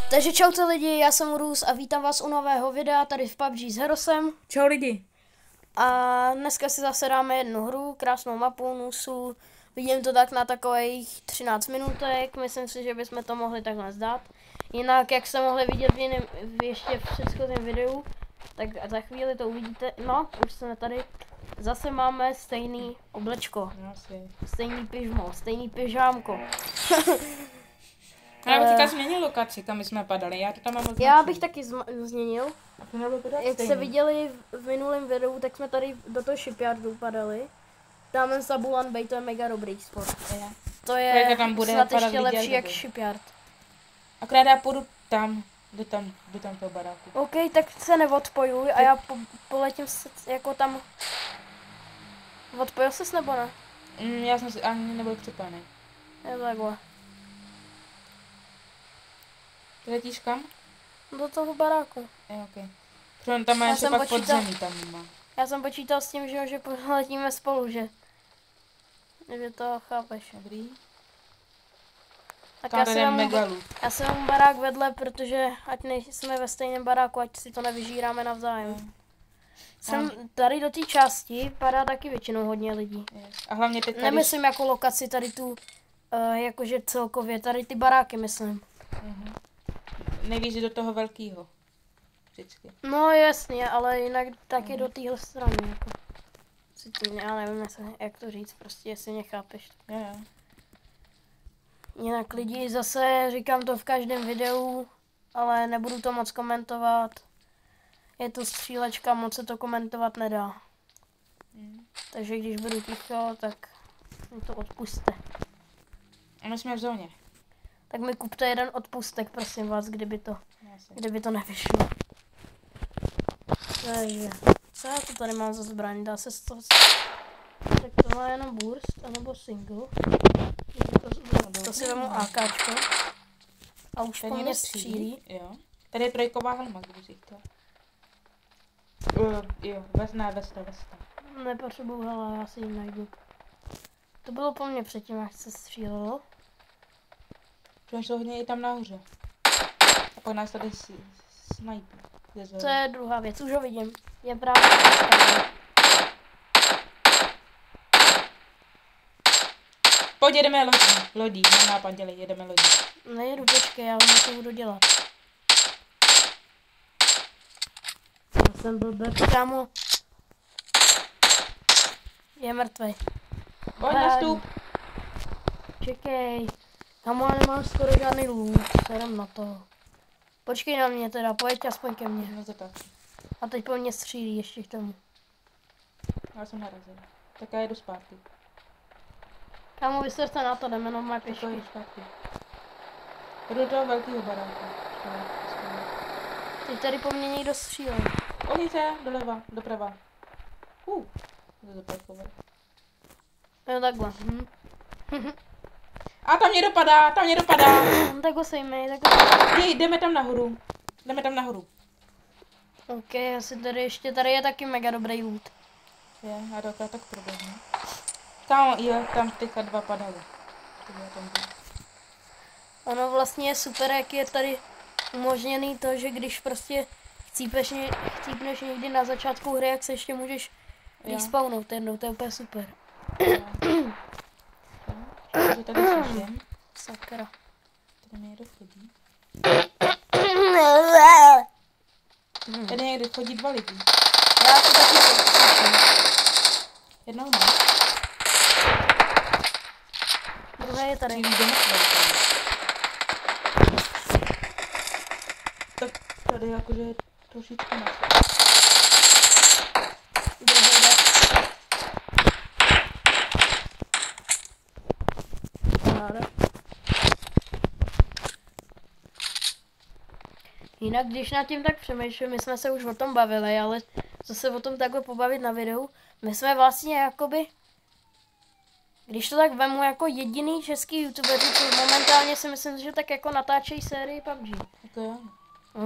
Takže čaute lidi, já jsem Urus a vítám vás u nového videa tady v PUBG s Herosem. Čau lidi. A dneska si zase dáme jednu hru, krásnou mapu Nusu. Vidím to tak na takových 13 minutek, myslím si, že bychom to mohli takhle zdát. Jinak, jak jste mohli vidět ještě v předchozím videu, tak za chvíli to uvidíte, no, už jsme tady. Zase máme stejný oblečko, stejný pyžmo, stejný pyžámko. Já bych teďka změnil lokaci, kam jsme padali, já to tam mám označený. Já bych taky změnil. Jak jste viděli v minulém videu, tak jsme tady do toho shipyardu padali. Tam Zabulan Bay, to je mega dobrý sport. To je snad ještě lepší jak shipyard. Akorát já půjdu tam, do tam toho baráku. OK, tak se neodpojuj a já poletím jako tam. Odpojil ses nebo ne? Já jsem si ani nebyl připojený. Je takhle. Ty letíš kam? Do toho baráku. Jo, OK. Protože tam má ještě pak podzemí tam má. Já jsem počítal s tím, že poletíme spolu, že to chápeš. Dobrý. Tak já si mám barák vedle, protože ať nejsme ve stejném baráku, ať si to nevyžíráme navzájem. Tady do té části padá taky většinou hodně lidí. A hlavně teď tady... Nemyslím jako lokaci tady tu, jakože celkově, tady ty baráky myslím. Nejvíc do toho velkýho. Vždycky. No jasně, ale jinak taky do téhle strany. Jako. Já nevím, jak to říct, prostě jestli mě chápeš. Jo. Jinak lidi, zase říkám to v každém videu, ale nebudu to moc komentovat. Je to střílečka, moc se to komentovat nedá. Takže když budu ticho, tak mi to odpuste. A my jsme v zóně. Tak mi kupte jeden odpustek, prosím vás, kdyby to nevyšlo. Takže, co já to tady mám za zbraň? Dá se z toho... Tak to má jenom burst, anebo single. To si vemu AKčko. A už po mně střílí. Jo. Tady je trojková helma, kdyby si chtěl. Jo, vesta. Nepotřebuju, hele, já si ji najdu. To bylo po mně předtím, až se střílelo. Protože jsou hodně i tam nahoře. A pak nás tady snajpí. To je druhá věc, už ho vidím. Je právě Pojď, jedeme lodí, mám nápad, dělej, jedeme lodí. Nejedu, počkej, já to budu dělat. Já jsem blbec, kámo. Je mrtvej. Pojď nastup. Čekej. Kámo, já nemám skoro žádný loot, sedem na to. Počkej na mě teda, pojď aspoň ke mně. No to tak. A teď po mně střílí ještě k tomu. Já jsem narazil. Tak já jedu zpátky. Kámo, vyserte na to, jdeme na moje pěšky. Jdu do toho velkého baráku. Teď tady po mně někdo střílel. Ulice, doleva, doprava. Jo, takhle. A tam mě dopadá, Tak ho sejmej, tak ho... Jdeme tam nahoru. OK, asi tady ještě, tady je taky mega dobrý loot. Je, a to tak proběhne. Kámo, jo, tam teďka dva padaly. Ono vlastně je super, jak je tady umožněný to, že když prostě chcípneš někdy na začátku hry, jak se ještě můžeš respawnout jednou, to je úplně super. Takže tady slyším. Sakra. Tady někdo chodí. Tady někdo chodí dva lidi. Já to taky slyším. Jednoho má. Druhé je tady. Tak tady jakože je trošičku na. Druhé jde. Jinak, když nad tím tak přemýšlím, my jsme se už o tom bavili, ale co se o tom takhle pobavit na videu, my jsme vlastně jakoby, když to tak vemu jako jediný český youtubeři, co momentálně si myslím, že tak jako natáčejí sérii PUBG. No,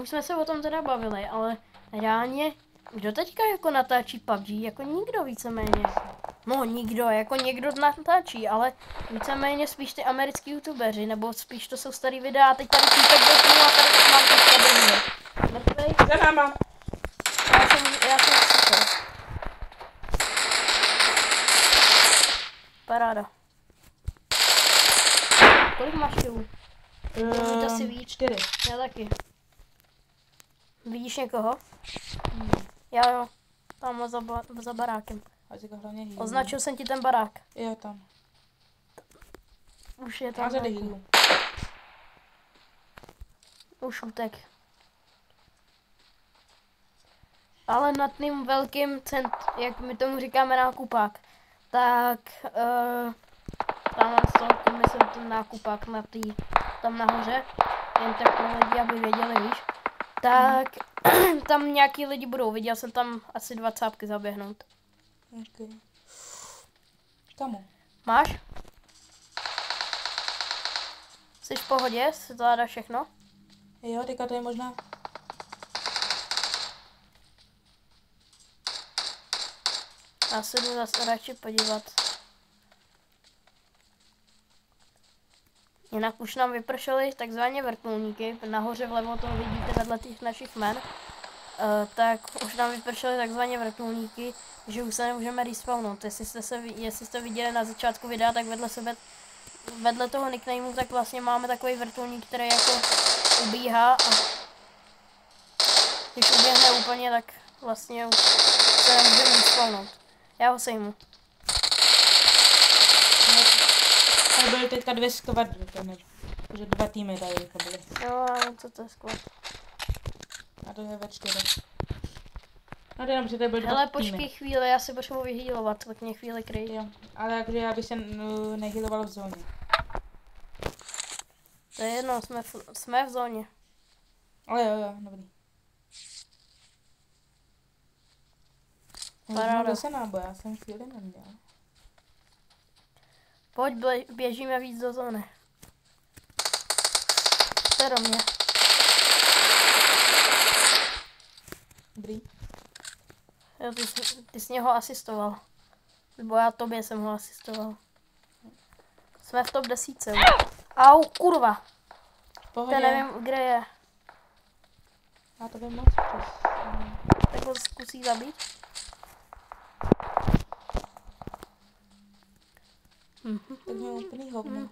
už jsme se o tom teda bavili, ale reálně, kdo teďka jako natáčí PUBG, jako nikdo víceméně. No nikdo, jako někdo natáčí, ale víceméně spíš ty americký youtubeři, nebo spíš to jsou starý videa a teď tady týpek dotknul a tady má náma. Já jsem super. Paráda. Kolik máš kilů? Mít asi víc. 4. Já taky. Vidíš někoho? Já jo. Tam za barákem. A teďka hlavně healu. Označil jsem ti ten barák. Jo, tam. Už je Má tam. řady healů. Už utek. Ale nad tím velkým jak my tomu říkáme nákupák, tak tam myslím ten nákupák tam nahoře, jen tak pro lidi, aby věděli, víš, tak tam nějaký lidi budou, viděl jsem tam asi 2 cápky zaběhnout. Počkej. Kamu? Máš? Jsi v pohodě? Zvládáš všechno? Jo, teďka to je možná. Já se jdu zase radši podívat. Jinak už nám vypršely takzvané vrtulníky. Nahoře vlevo to vidíte vedle těch našich men. Tak už nám vypršely takzvané vrtulníky, že už se nemůžeme respawnout. Jestli jste viděli na začátku videa, tak vedle toho nicknameu, tak vlastně máme takový vrtulník, který jako ubíhá a když uběhne úplně, tak vlastně už se nemůžeme respawnout. Já ho sejmu. Tady byly teďka 2 skvadry, takže 2 týmy tady byly. Jo, co to je skvělé. A to je ve 4. No to jenom, že tady byly 2 Hele, týmy. počkej chvíli, já si potřebuji vyhýlovat, tak mě chvíli kryj. Jo, ale jakože já bych se nehyloval v zóně. To je jedno, jsme v zóně. Ale jo, dobrý. Paráda. Se náboj, já jsem chvíli neměl. Pojď, běžíme víc do zóny. To je do mě. Dobrý. Jo, ty jsi něho asistoval. Nebo já tobě jsem ho asistoval. Jsme v top 10. Au, kurva. V pohodě. To nevím, kde je. Já to vím moc přes. Tak ho zkusí zabít. Tak mě úplný hovno.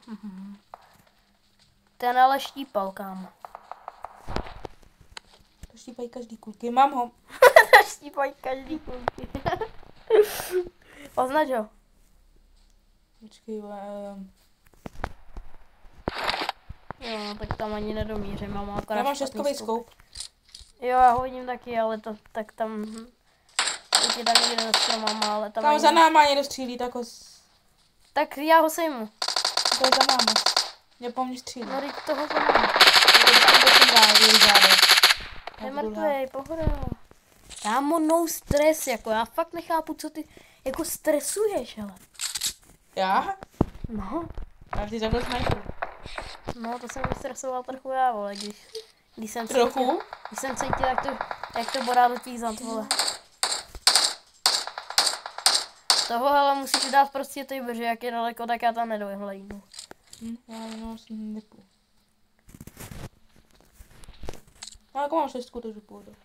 Ten ale štípal, kámo. To štípají každý kulky. Mám ho. Štípají každý kulky. Označ ho. Počkej, Jo, tak tam ani nedomířím, mám akorát já mám špatný 6kový scope. scope. Jo, já ho vidím taky, ale tak tam... Teď je tam někde za stromama, ale tam... Tam ani... za náma někdo střílí, tak ho... Tak já ho sejmu. To je za náma. Mě po mně střílí. No, teď toho sejmu. Je mrtvej, pohoda. Kámo, no stres, jako já fakt nechápu, co ty jako stresuješ, ale. Já? No, Ale ty zabil sniper. no to jsem vystresoval trochu já, vole, když jsem Trochu? Když jsem cítil, jak to bodá do těch zad, vole. Toho ale musíš dát prostě ty, protože jak je daleko, tak já tam nedojhlednu. Já jenom si nepůjdu. Já jako mám 6, takže půjdu.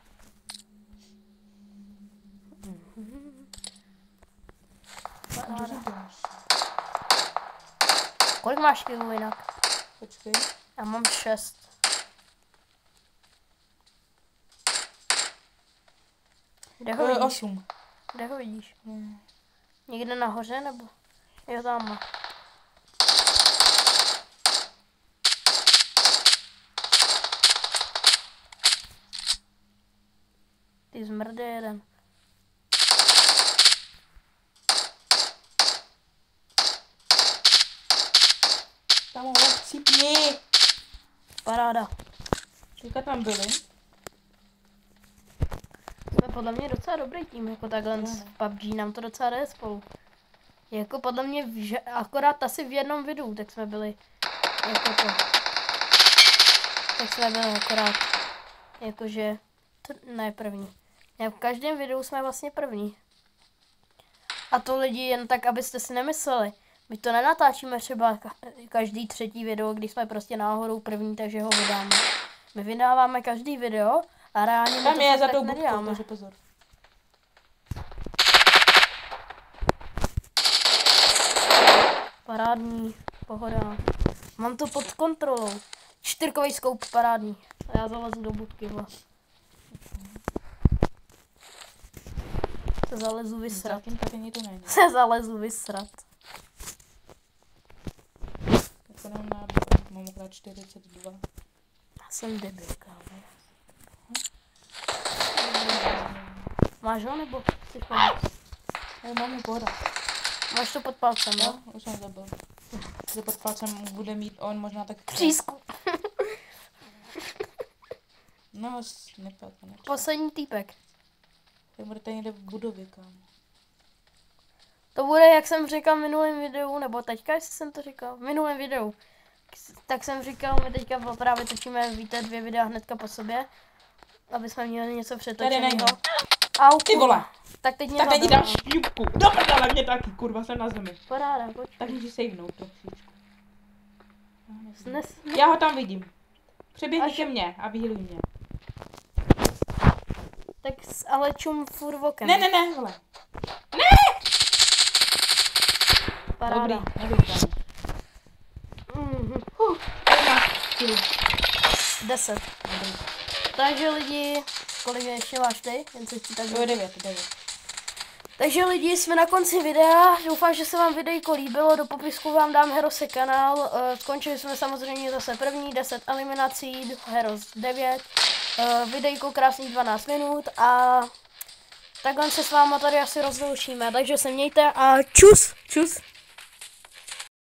Kolik máš kilů jinak? Počkej. Já mám 6. Kde ho vidíš? 8. Kde ho vidíš? Někde nahoře nebo? Jo, tam. Ty zmrde jeden. Tam ho chcípni. Paráda. Teďka tam byli. Jsme podle mě docela dobrý tým, jako takhle v PUBG nám to docela jde spolu. Jako podle mě, akorát asi v jednom videu, tak jsme byli jako to. Tak jsme byli akorát, jakože, ne první. Ne, v každém videu jsme vlastně první. A to lidi jen tak, abyste si nemysleli. My to nenatáčíme třeba každý 3. video, když jsme prostě náhodou první, takže ho vydáme. My vydáváme každý video A reálně my Tam to je fakt za tak tou budkou, neděláme. takže pozor. Parádní, pohoda. Mám to pod kontrolou. 4kový skoup, parádní. A já zalezu do budky, vole. Se zalezu vysrat. Zatím taky nikdo není. Se zalezu vysrat. Tak jenom na mám akorát 42. Já jsem debil, kámo. Máš ho, nebo chceš pomoct? Máme pohoda. Máš to pod palcem, jo? No, už jsem zabil. Že pod palcem bude mít on možná tak... Třísku. No, nepad, konečně. Poslední týpek. Tak budete někde v budově, kámo. To bude, jak jsem říkal v minulém videu, nebo teďka, jestli jsem to říkal, v minulém videu. Tak jsem říkal, my teďka právě točíme, víte, 2 videa hnedka po sobě, aby jsme měli něco přetočeného. Au, Ty vole! Tak teď mě Tak teď zabil, dáš šňupku. Do prdele, mě taky, kurva, jsem na zemi. Paráda, pojď. Tak můžeš savenout trošičku. Snes. Já ho tam vidím. Přeběhni Až- ke mně a vyhluj mě. Tak ale čum furt vokem. Ne, hele. Paráda. Dobrý, kámo. Mhm. 10. Dobrý. Takže lidi, kolik ještě máš ty? Jen se chci tak Jo, 9. Takže lidi, jsme na konci videa, doufám, že se vám videjko líbilo, do popisku vám dám Herose kanál, skončili jsme samozřejmě zase první 10 eliminací, Heros 9, videjko krásných 12 minut a takhle se s váma tady asi rozloučíme, takže se mějte a čus! Čus.